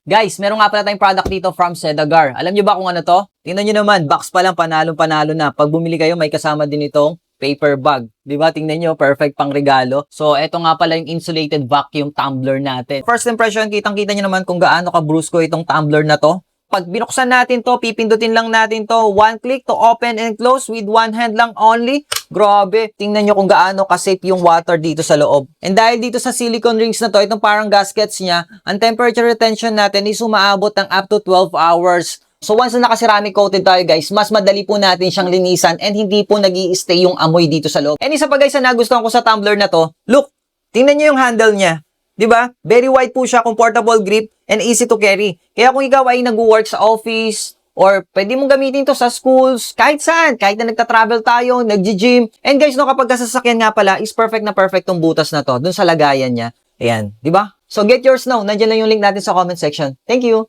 Guys, meron nga pala tayong product dito from Sedagar. Alam nyo ba kung ano to? Tingnan nyo naman, box pa lang, panalo-panalo na. Pag bumili kayo, may kasama din itong paper bag. Diba? Tingnan nyo, perfect pang regalo. So, eto nga pala yung insulated vacuum tumbler natin. First impression, kitang-kita nyo naman kung gaano ka-brusko itong tumbler na to. Pag binuksan natin to, pipindutin lang natin to. One click to open and close with one hand lang only. Grabe. Tingnan nyo kung gaano ka-safe yung water dito sa loob. And dahil dito sa silicone rings na to, itong parang gaskets niya, ang temperature retention natin is umaabot ng up to 12 hours. So once na naka-ceramic coated tayo guys, mas madali po natin siyang linisan and hindi po nag-i-stay yung amoy dito sa loob. And isa pa guys na nagustuhan ko sa tumbler na to, look, tingnan nyo yung handle niya. 'Di ba? Very wide po siya, comfortable grip, and easy to carry. Kaya kung ikaw ay nag-work sa office, or pwede mong gamitin to sa schools, kahit saan, kahit na nagta-travel tayo, nag-gym. And guys, no, kapag sasakyan nga pala, is perfect na perfect tong butas na to, dun sa lagayan niya. Ayan, 'di ba? So get yours now. Nandiyan lang yung link natin sa comment section. Thank you!